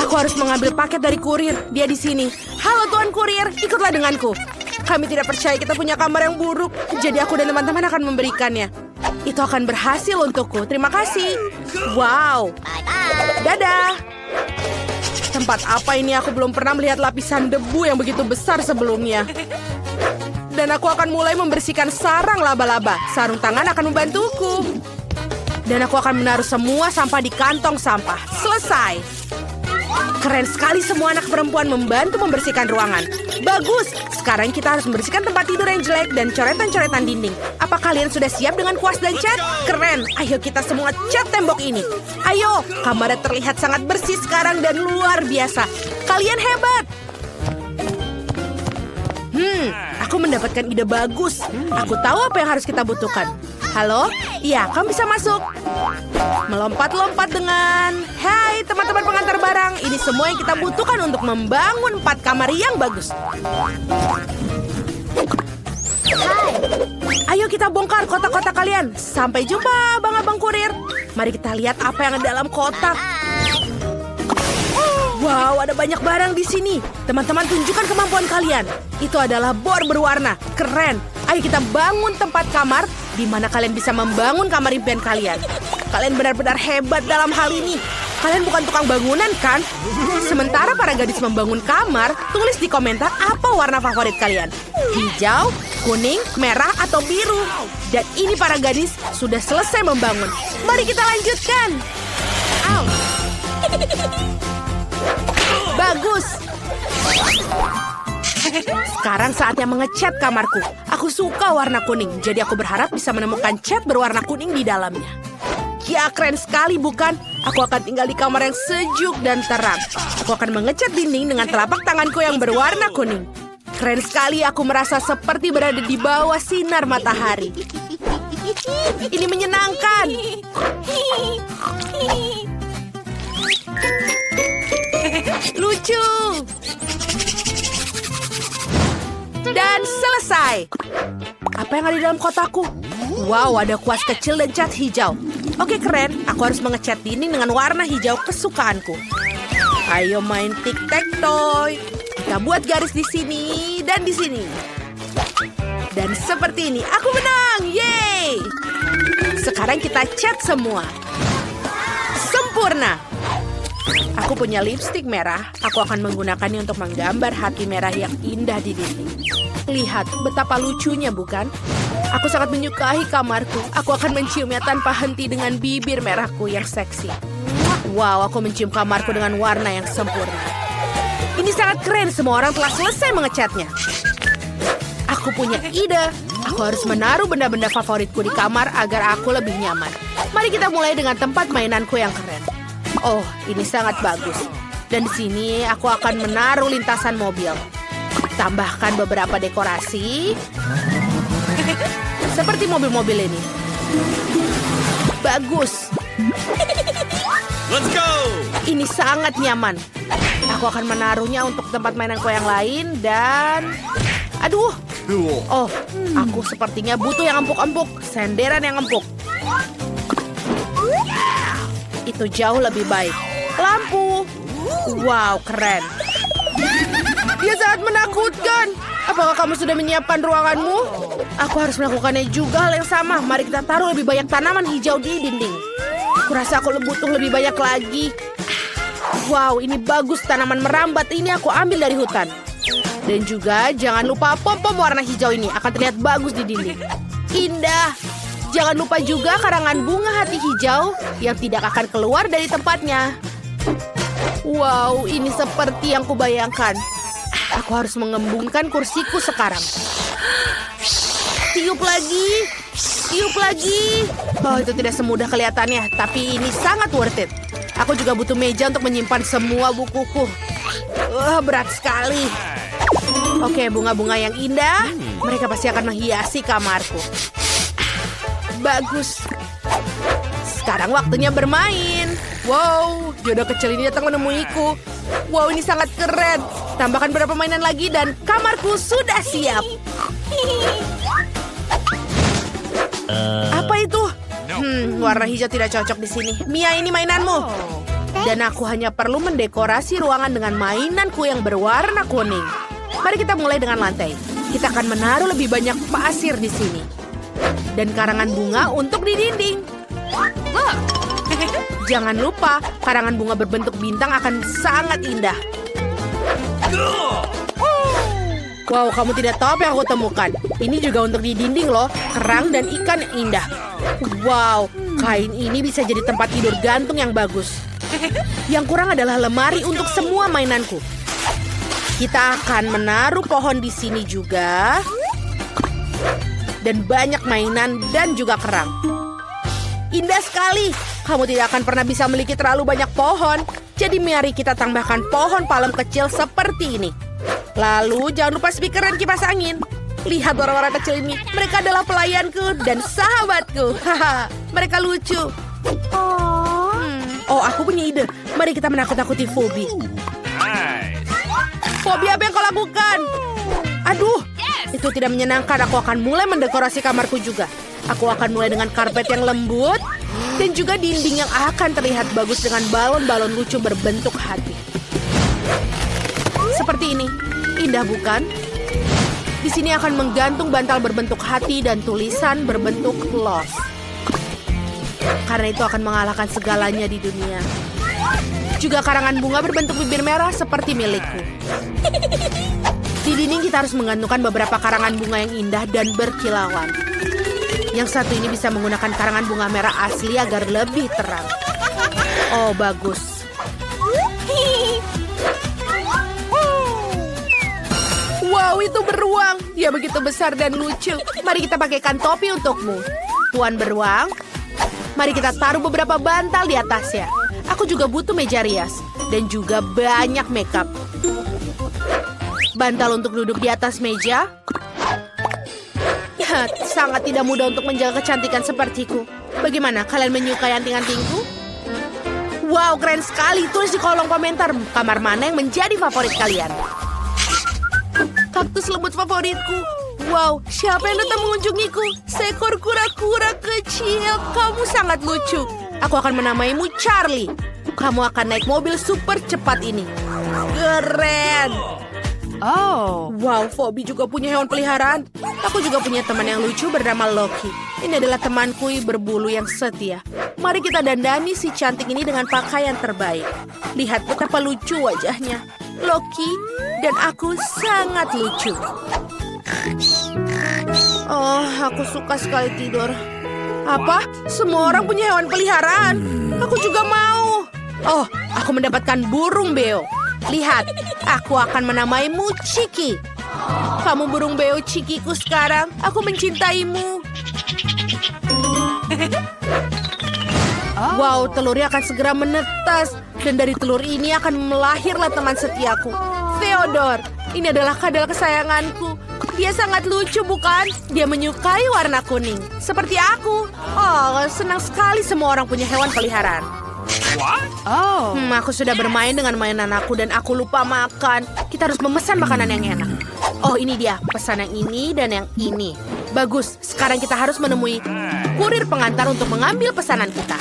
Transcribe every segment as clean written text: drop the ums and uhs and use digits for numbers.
Aku harus mengambil paket dari kurir. Dia di sini. Halo Tuan Kurir, ikutlah denganku. Kami tidak percaya kita punya kamar yang buruk. Jadi aku dan teman-teman akan memberikannya. Itu akan berhasil untukku. Terima kasih. Wow. Dadah. Tempat apa ini? Aku belum pernah melihat lapisan debu yang begitu besar sebelumnya. Dan aku akan mulai membersihkan sarang laba-laba. Sarung tangan akan membantuku. Dan aku akan menaruh semua sampah di kantong sampah. Selesai. Keren sekali semua anak perempuan membantu membersihkan ruangan. Bagus. Sekarang kita harus membersihkan tempat tidur yang jelek dan coretan-coretan dinding. Apa kalian sudah siap dengan kuas dan cat? Keren. Ayo kita semua cat tembok ini. Ayo. Kamarnya terlihat sangat bersih sekarang dan luar biasa. Kalian hebat. Aku mendapatkan ide bagus. Aku tahu apa yang harus kita butuhkan. Halo? Iya, kamu bisa masuk. Melompat-lompat dengan... Hai, teman-teman pengantar barang. Ini semua yang kita butuhkan untuk membangun 4 kamar yang bagus. Ayo kita bongkar kotak-kotak kalian. Sampai jumpa, Abang-abang kurir. Mari kita lihat apa yang ada dalam kotak. Wow, ada banyak barang di sini. Teman-teman, tunjukkan kemampuan kalian. Itu adalah bor berwarna. Keren. Ayo kita bangun tempat kamar di mana kalian bisa membangun kamar impian kalian. Kalian benar-benar hebat dalam hal ini. Kalian bukan tukang bangunan, kan? Sementara para gadis membangun kamar, tulis di komentar apa warna favorit kalian. Hijau, kuning, merah, atau biru. Dan ini para gadis sudah selesai membangun. Mari kita lanjutkan. Bagus. Sekarang saatnya mengecat kamarku. Aku suka warna kuning, jadi aku berharap bisa menemukan cat berwarna kuning di dalamnya. Ya, keren sekali bukan? Aku akan tinggal di kamar yang sejuk dan terang. Aku akan mengecat dinding dengan telapak tanganku yang berwarna kuning. Keren sekali, aku merasa seperti berada di bawah sinar matahari. Ini menyenangkan. Lucu. Dan selesai. Apa yang ada di dalam kotakku? Wow, ada kuas kecil dan cat hijau. Oke, keren. Aku harus mengecat dinding dengan warna hijau kesukaanku. Ayo main tic-tac-toe. Kita buat garis di sini dan di sini. Dan seperti ini, aku menang. Yeay! Sekarang kita cat semua. Sempurna. Aku punya lipstik merah. Aku akan menggunakannya untuk menggambar hati merah yang indah di dinding. Lihat, betapa lucunya, bukan? Aku sangat menyukai kamarku. Aku akan menciumnya tanpa henti dengan bibir merahku yang seksi. Wow, aku mencium kamarku dengan warna yang sempurna. Ini sangat keren. Semua orang telah selesai mengecatnya. Aku punya ide. Aku harus menaruh benda-benda favoritku di kamar agar aku lebih nyaman. Mari kita mulai dengan tempat mainanku yang keren. Oh, ini sangat bagus. Dan di sini aku akan menaruh lintasan mobil. Tambahkan beberapa dekorasi. Seperti mobil-mobil ini. Bagus. Let's go! Ini sangat nyaman. Aku akan menaruhnya untuk tempat mainanku yang lain dan... Aduh. Oh, aku sepertinya butuh yang empuk-empuk. Senderan yang empuk. Itu jauh lebih baik. Lampu. Wow, keren. Dia sangat menakutkan. Apakah kamu sudah menyiapkan ruanganmu? Aku harus melakukannya juga hal yang sama. Mari kita taruh lebih banyak tanaman hijau di dinding. Kurasa aku butuh lebih banyak lagi. Wow, ini bagus. Tanaman merambat ini aku ambil dari hutan. Dan juga jangan lupa pom-pom warna hijau ini. Akan terlihat bagus di dinding. Indah. Jangan lupa juga karangan bunga hati hijau yang tidak akan keluar dari tempatnya. Wow, ini seperti yang kubayangkan. Aku harus mengembungkan kursiku sekarang. Tiup lagi. Tiup lagi. Oh, itu tidak semudah kelihatannya. Tapi ini sangat worth it. Aku juga butuh meja untuk menyimpan semua bukuku. Berat sekali. Oke, bunga-bunga yang indah. Mereka pasti akan menghiasi kamarku. Bagus. Sekarang waktunya bermain. Wow, jodoh kecil ini datang menemuiku. Wow, ini sangat keren. Tambahkan beberapa mainan lagi dan kamarku sudah siap. Apa itu? Warna hijau tidak cocok di sini. Mia, ini mainanmu. Dan aku hanya perlu mendekorasi ruangan dengan mainanku yang berwarna kuning. Mari kita mulai dengan lantai. Kita akan menaruh lebih banyak pasir di sini. Dan karangan bunga untuk di dinding. Jangan lupa, karangan bunga berbentuk bintang akan sangat indah. Wow, kamu tidak tahu apa yang aku temukan. Ini juga untuk di dinding loh, kerang dan ikan yang indah. Wow, kain ini bisa jadi tempat tidur gantung yang bagus. Yang kurang adalah lemari untuk semua mainanku. Kita akan menaruh pohon di sini juga. Dan banyak mainan dan juga kerang. Indah sekali. Kamu tidak akan pernah bisa memiliki terlalu banyak pohon. Jadi mari kita tambahkan pohon palem kecil seperti ini. Lalu jangan lupa speaker dan kipas angin. Lihat orang-orang kecil ini. Mereka adalah pelayanku dan sahabatku. Mereka lucu. Oh, aku punya ide. Mari kita menakut-nakuti Phoebe. Phoebe, apa yang kau lakukan? Aduh, itu tidak menyenangkan. Aku akan mulai mendekorasi kamarku juga. Aku akan mulai dengan karpet yang lembut dan juga dinding yang akan terlihat bagus dengan balon-balon lucu berbentuk hati. Seperti ini. Indah bukan? Di sini akan menggantung bantal berbentuk hati dan tulisan berbentuk lost. Karena itu akan mengalahkan segalanya di dunia. Juga karangan bunga berbentuk bibir merah seperti milikku. Di dinding kita harus menggantungkan beberapa karangan bunga yang indah dan berkilauan. Yang satu ini bisa menggunakan karangan bunga merah asli agar lebih terang. Oh, bagus. Wow, itu beruang. Dia begitu besar dan lucu. Mari kita pakaikan topi untukmu. Tuan beruang, mari kita taruh beberapa bantal di atasnya. Aku juga butuh meja rias. Dan juga banyak makeup. Bantal untuk duduk di atas meja. Ya, sangat tidak mudah untuk menjaga kecantikan sepertiku. Bagaimana, kalian menyukai anting-antingku? Wow, keren sekali. Tulis di kolom komentar kamar mana yang menjadi favorit kalian. Kaktus lembut favoritku. Wow, siapa yang datang mengunjungiku? Seekor kura-kura kecil. Kamu sangat lucu. Aku akan menamaimu Charlie. Kamu akan naik mobil super cepat ini. Keren. Oh. Wow, Phoebe juga punya hewan peliharaan. Aku juga punya teman yang lucu bernama Loki. Ini adalah temanku berbulu yang setia. Mari kita dandani si cantik ini dengan pakaian terbaik. Lihat betapa lucu wajahnya. Loki dan aku sangat lucu. Oh, aku suka sekali tidur. Apa? Semua orang punya hewan peliharaan. Aku juga mau. Oh, aku mendapatkan burung beo. Lihat, aku akan menamaimu Chiki. Kamu burung beo Chikiku sekarang. Aku mencintaimu. Wow, telurnya akan segera menetas. Dan dari telur ini akan melahirlah teman setiaku. Theodore, ini adalah kadal kesayanganku. Dia sangat lucu, bukan? Dia menyukai warna kuning. Seperti aku. Oh, senang sekali semua orang punya hewan peliharaan. Oh. Aku sudah bermain dengan mainan aku dan aku lupa makan. Kita harus memesan makanan yang enak. Oh, ini dia. Pesan yang ini dan yang ini. Bagus. Sekarang kita harus menemui kurir pengantar untuk mengambil pesanan kita.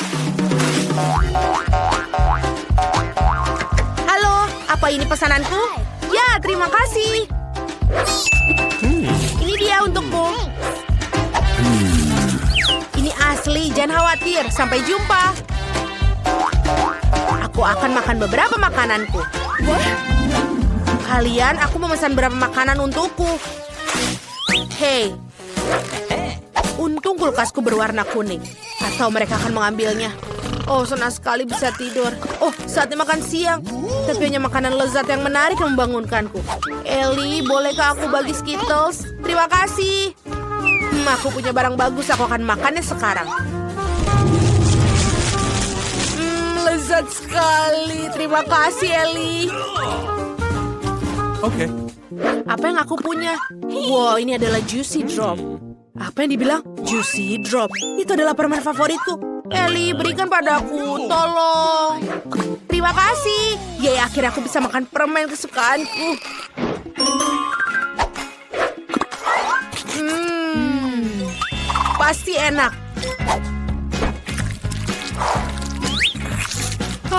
Halo, apa ini pesananku? Ya, terima kasih. Ini dia untukmu. Ini asli, jangan khawatir. Sampai jumpa. Aku akan makan beberapa makananku. Kalian, aku memesan beberapa makanan untukku. Hei. Untung kulkasku berwarna kuning. Atau mereka akan mengambilnya. Oh, senang sekali bisa tidur. Oh, saatnya makan siang. Tapi hanya makanan lezat yang menarik yang membangunkanku. Ellie, bolehkah aku bagi Skittles? Terima kasih. Aku punya barang bagus. Aku akan makannya sekarang. Lezat sekali. Terima kasih, Ellie. Okay. Apa yang aku punya? Wow, ini adalah Juicy Drop. Apa yang dibilang? Juicy Drop. Itu adalah permen favoritku. Ellie, berikan padaku. Tolong. Terima kasih. Yay, akhirnya aku bisa makan permen kesukaanku. Pasti enak.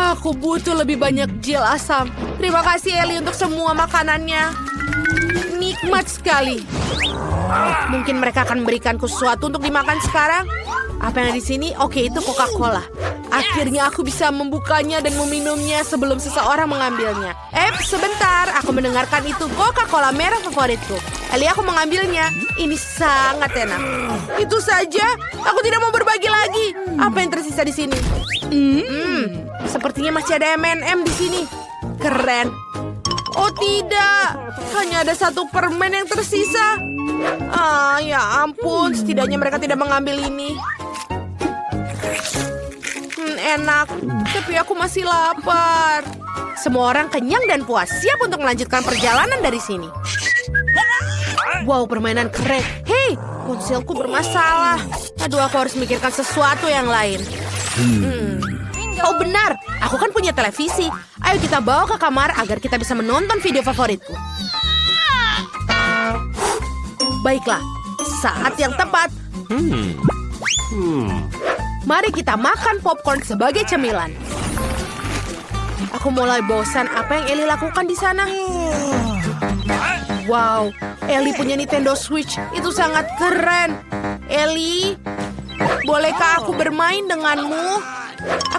Aku butuh lebih banyak gel asam. Terima kasih Ellie untuk semua makanannya. Nikmat sekali. Mungkin mereka akan memberikanku sesuatu untuk dimakan sekarang. Apa yang ada di sini? Oke, itu Coca-Cola. Akhirnya aku bisa membukanya dan meminumnya sebelum seseorang mengambilnya. Sebentar. Aku mendengarkan itu Coca-Cola merah favoritku. Ellie, aku mengambilnya. Ini sangat enak. Itu saja. Aku tidak mau berbagi lagi. Apa yang tersisa di sini? Sepertinya masih ada M&M di sini. Keren. Oh tidak. Hanya ada satu permen yang tersisa. Ya ampun. Setidaknya mereka tidak mengambil ini. Enak, tapi aku masih lapar. Semua orang kenyang dan puas, siap untuk melanjutkan perjalanan dari sini. Wow, permainan keren. Hei, ponselku bermasalah. Aduh, aku harus mikirkan sesuatu yang lain. Oh benar, aku kan punya televisi. Ayo kita bawa ke kamar agar kita bisa menonton video favoritku. Baiklah, saat yang tepat. Mari kita makan popcorn sebagai cemilan. Aku mulai bosan. Apa yang Ellie lakukan di sana? Wow, Ellie punya Nintendo Switch. Itu sangat keren. Ellie, bolehkah aku bermain denganmu?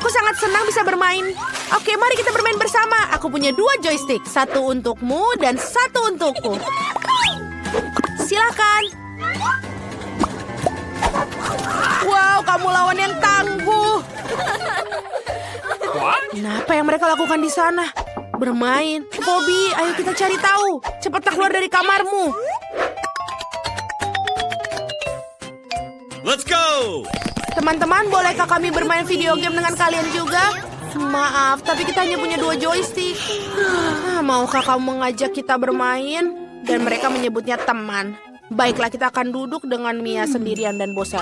Aku sangat senang bisa bermain. Oke, mari kita bermain bersama. Aku punya 2 joystick. 1 untukmu dan 1 untukku. Silakan. Wow, kamu lawan yang tangguh. Apa yang mereka lakukan di sana? Bermain. Bobby, ayo kita cari tahu. Cepatlah keluar dari kamarmu. Let's go! Teman-teman, bolehkah kami bermain video game dengan kalian juga? Maaf, tapi kita hanya punya 2 joystick. Maukah kamu mengajak kita bermain? Dan mereka menyebutnya teman. Baiklah, kita akan duduk dengan Mia sendirian dan bosan.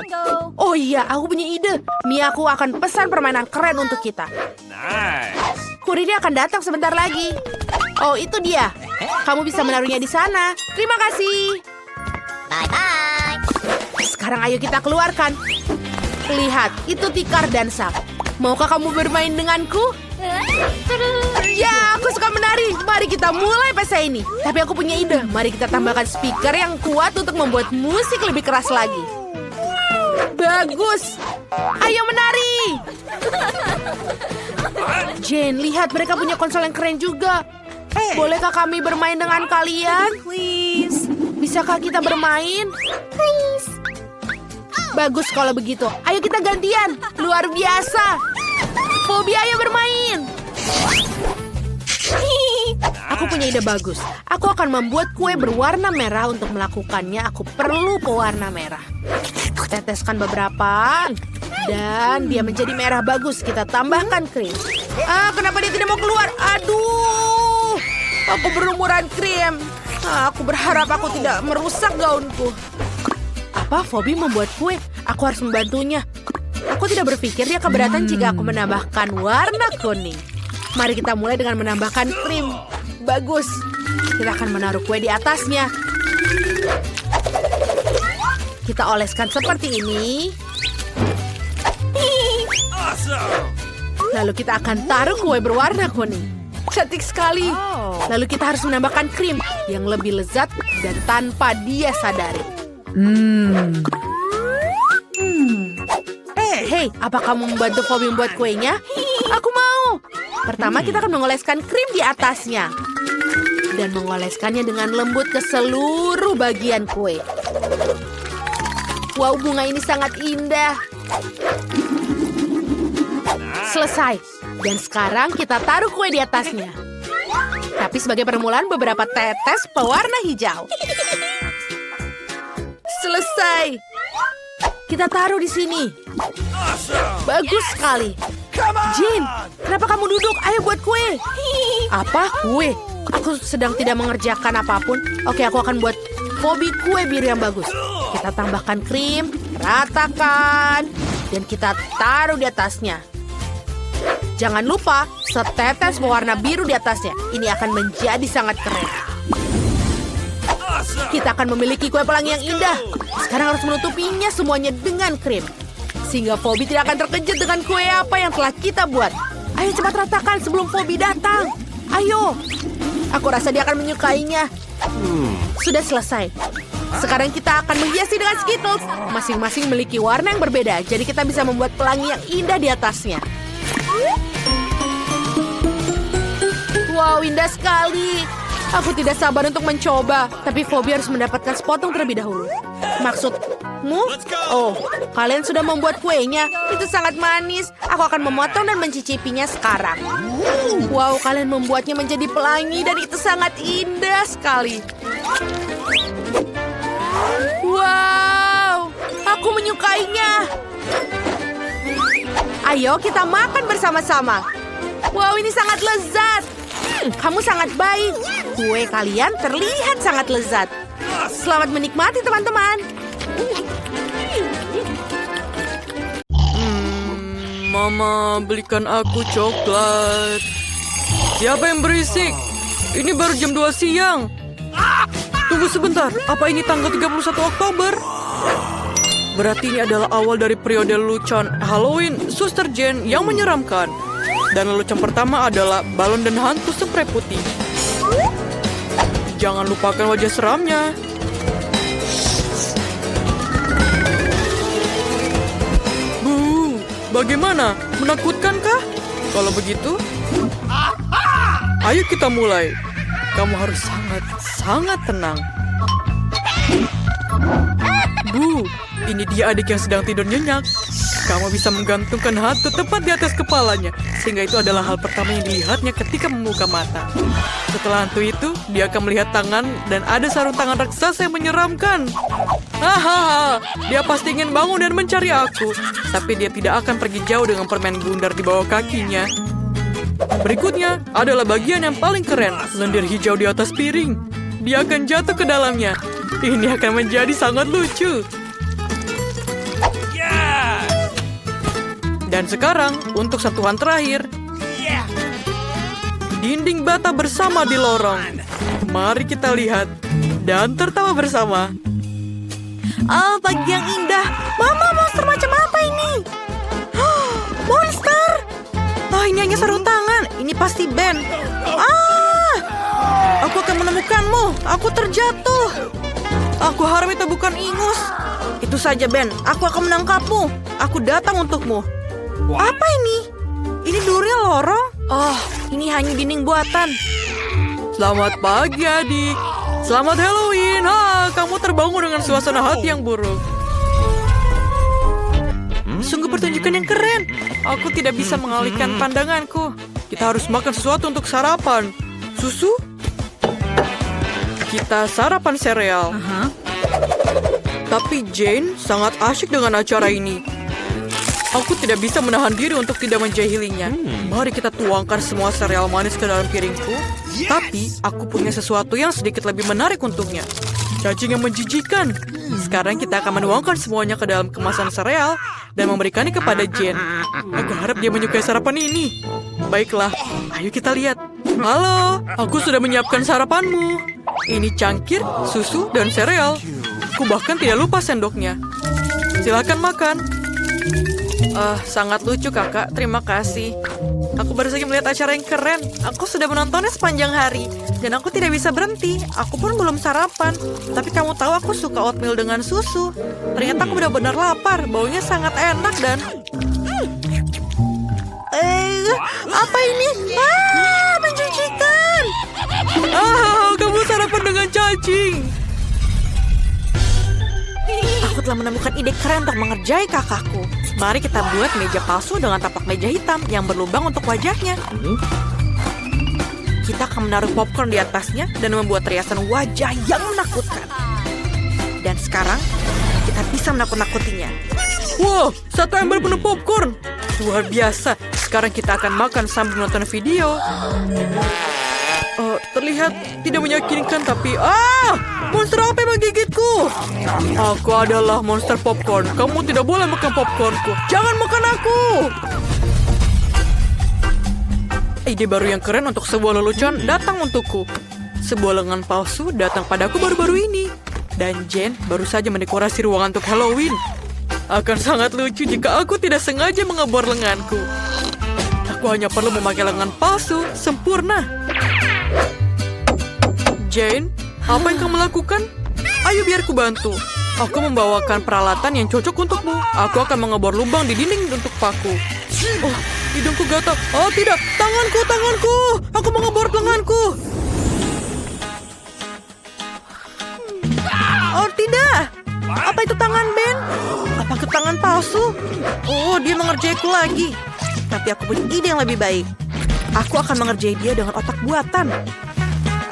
Oh iya, aku punya ide. Mia, aku akan pesan permainan keren untuk kita. Nice! Kurirnya akan datang sebentar lagi. Oh, itu dia. Kamu bisa menaruhnya di sana. Terima kasih. Bye-bye. Sekarang ayo kita keluarkan. Lihat, itu tikar dan sak. Maukah kamu bermain denganku? Ya, aku suka menari. Mari kita mulai pesta ini. Tapi aku punya ide. Mari kita tambahkan speaker yang kuat untuk membuat musik lebih keras lagi. Bagus. Ayo menari. Jane, lihat mereka punya konsol yang keren juga. Bolehkah kami bermain dengan kalian? Please. Bisakah kita bermain? Please. Bagus kalau begitu. Ayo kita gantian. Luar biasa. Bobby, ayo bermain. Aku punya ide bagus. Aku akan membuat kue berwarna merah. Untuk melakukannya, aku perlu pewarna merah. Teteskan beberapa. Dan dia menjadi merah bagus. Kita tambahkan krim. Kenapa dia tidak mau keluar? Aduh. Aku berumuran krim. Aku berharap aku tidak merusak gaunku. Apa? Bobby membuat kue? Aku harus membantunya. Aku tidak berpikir dia keberatan jika aku menambahkan warna kuning. Mari kita mulai dengan menambahkan krim. Bagus. Kita akan menaruh kue di atasnya. Kita oleskan seperti ini. Awesome! Lalu kita akan taruh kue berwarna kuning. Cantik sekali. Lalu kita harus menambahkan krim yang lebih lezat dan tanpa dia sadari. Hei, apa kamu membantu Bobby membuat kuenya? Aku mau. Pertama, kita akan mengoleskan krim di atasnya. Dan mengoleskannya dengan lembut ke seluruh bagian kue. Wow, bunga ini sangat indah. Selesai. Dan sekarang kita taruh kue di atasnya. Tapi sebagai permulaan, beberapa tetes pewarna hijau. Selesai. Kita taruh di sini. Bagus sekali. Jin, kenapa kamu duduk? Ayo buat kue. Apa? Kue? Aku sedang tidak mengerjakan apapun. Oke, aku akan buat Bobby kue biru yang bagus. Kita tambahkan krim, ratakan, dan kita taruh di atasnya. Jangan lupa, setetes pewarna biru di atasnya. Ini akan menjadi sangat keren. Kita akan memiliki kue pelangi yang indah. Sekarang harus menutupinya semuanya dengan krim. Sehingga Bobby tidak akan terkejut dengan kue apa yang telah kita buat. Ayo cepat ratakan sebelum Phoebe datang. Ayo. Aku rasa dia akan menyukainya. Sudah selesai. Sekarang kita akan menghiasi dengan Skittles. Masing-masing memiliki warna yang berbeda, jadi kita bisa membuat pelangi yang indah di atasnya. Wow, indah sekali. Aku tidak sabar untuk mencoba, tapi Phoebe harus mendapatkan sepotong terlebih dahulu. Maksudmu? Oh, kalian sudah membuat kuenya. Itu sangat manis. Aku akan memotong dan mencicipinya sekarang. Wow, kalian membuatnya menjadi pelangi dan itu sangat indah sekali. Wow, aku menyukainya. Ayo kita makan bersama-sama. Wow, ini sangat lezat. Kamu sangat baik. Kue kalian terlihat sangat lezat. Selamat menikmati, teman-teman. Mama, belikan aku coklat. Siapa yang berisik? Ini baru jam 2 siang. Tunggu sebentar, apa ini tanggal 31 Oktober? Berarti ini adalah awal dari periode lelucon Halloween Suster Jane yang menyeramkan. Dan lelucon pertama adalah balon dan hantu spray putih. Jangan lupakan wajah seramnya. Bu, bagaimana? Menakutkankah? Kalau begitu, ayo kita mulai. Kamu harus sangat tenang. Bu, ini dia adik yang sedang tidur nyenyak. Kamu bisa menggantungkan hantu tepat di atas kepalanya, sehingga itu adalah hal pertama yang dilihatnya ketika membuka mata. Setelah hantu itu, dia akan melihat tangan dan ada sarung tangan raksasa yang menyeramkan. Hahaha, dia pasti ingin bangun dan mencari aku, tapi dia tidak akan pergi jauh dengan permen bundar di bawah kakinya. Berikutnya adalah bagian yang paling keren, lendir hijau di atas piring. Dia akan jatuh ke dalamnya. Ini akan menjadi sangat lucu. Dan sekarang, untuk sentuhan terakhir. Dinding bata bersama di lorong. Mari kita lihat dan tertawa bersama. Oh, pagi yang indah. Mama, monster macam apa ini? Monster! Oh, ini hanya sarung tangan. Ini pasti Ben. Aku akan menemukanmu. Aku terjatuh. Aku harap itu bukan ingus. Itu saja, Ben. Aku akan menangkapmu. Aku datang untukmu. Apa ini? Ini durian lorong? Oh, ini hanya dinding buatan. Selamat pagi, adik. Selamat Halloween. Kamu terbangun dengan suasana hati yang buruk. Sungguh pertunjukan yang keren. Aku tidak bisa mengalihkan pandanganku. Kita harus makan sesuatu untuk sarapan. Susu? Kita sarapan sereal. Tapi Jane sangat asyik dengan acara ini. Aku tidak bisa menahan diri untuk tidak menjahilinya. Mari kita tuangkan semua sereal manis ke dalam piringku. Tapi aku punya sesuatu yang sedikit lebih menarik untuknya. Cacing yang menjijikan. Sekarang kita akan menuangkan semuanya ke dalam kemasan sereal dan memberikannya kepada Jane. Aku harap dia menyukai sarapan ini. Baiklah, ayo kita lihat. Halo, aku sudah menyiapkan sarapanmu. Ini cangkir, susu, dan sereal. Aku bahkan tidak lupa sendoknya. Silakan makan. Sangat lucu kakak, terima kasih. Aku baru saja melihat acara yang keren. Aku sudah menontonnya sepanjang hari. Dan aku tidak bisa berhenti. Aku pun belum sarapan. Tapi kamu tahu aku suka oatmeal dengan susu. Ternyata aku benar-benar lapar. Baunya sangat enak dan... apa ini? Menjijikan! Kamu sarapan dengan cacing. Aku telah menemukan ide keren untuk mengerjai kakakku. Mari kita buat meja palsu dengan tapak meja hitam yang berlubang untuk wajahnya. Kita akan menaruh popcorn di atasnya dan membuat riasan wajah yang menakutkan. Dan sekarang, kita bisa menakut-nakutinya. Wow, satu ember penuh popcorn. Luar biasa. Sekarang kita akan makan sambil menonton video. Terlihat tidak meyakinkan tapi... monster apa yang menggigitku? Aku adalah monster popcorn. Kamu tidak boleh makan popcornku. Jangan makan aku! Ide baru yang keren untuk sebuah lelucon datang untukku. Sebuah lengan palsu datang padaku baru-baru ini. Dan Jane baru saja mendekorasi ruangan untuk Halloween. Akan sangat lucu jika aku tidak sengaja mengebor lenganku. Aku hanya perlu memakai lengan palsu, sempurna. Jane, apa yang kamu lakukan? Ayo biar ku bantu. Aku membawakan peralatan yang cocok untukmu. Aku akan mengebor lubang di dinding untuk paku. Oh, hidungku gatal. Oh tidak, tanganku, tanganku. Aku mengebor lenganku. Oh tidak. Apa itu tangan Ben? Apa itu tangan palsu? Oh, dia mengerjaiku lagi. Tapi aku punya ide yang lebih baik. Aku akan mengerjai dia dengan otak buatan.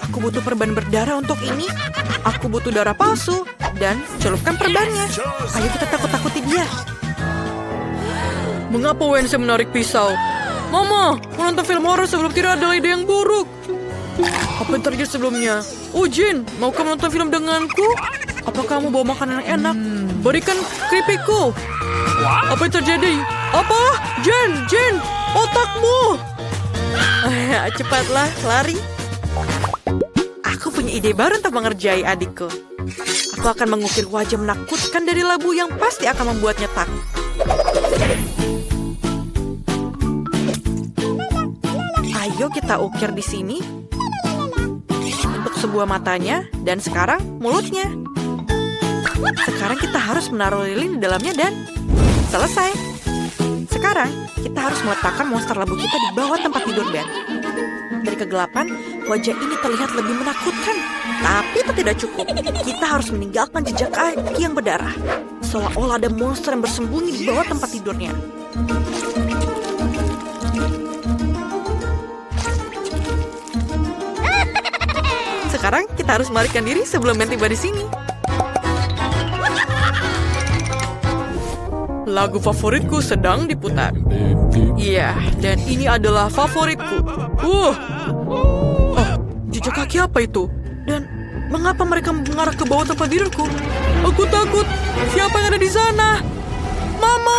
Aku butuh perban berdarah untuk ini. Aku butuh darah palsu. Dan celupkan perbannya. Ayo kita takut-takuti dia. Mengapa Wednesday menarik pisau? Mama, menonton film horor sebelum tidur adalah ide yang buruk. Apa yang terjadi sebelumnya? Oh, Jane, maukah menonton film denganku? Apa kamu bawa makanan yang enak? Berikan keripikku. Apa yang terjadi? Apa? Jane, otakmu. Cepatlah, lari. Aku punya ide baru untuk mengerjai adikku. Aku akan mengukir wajah menakutkan dari labu yang pasti akan membuatnya takut. Ayo kita ukir di sini. Untuk sebuah matanya, dan sekarang mulutnya. Sekarang kita harus menaruh lilin di dalamnya dan selesai. Sekarang kita harus meletakkan monster labu kita di bawah tempat tidur Ben. Dari kegelapan, wajah ini terlihat lebih menakutkan. Tapi itu tidak cukup. Kita harus meninggalkan jejak kaki yang berdarah. Seolah-olah ada monster yang bersembunyi di bawah tempat tidurnya. Sekarang kita harus melarikan diri sebelum Ben tiba di sini. Lagu favoritku sedang diputar. Iya, dan ini adalah favoritku. Oh, jejak kaki apa itu? Dan mengapa mereka mengarah ke bawah tempat tidurku? Aku takut. Siapa yang ada di sana? Mama!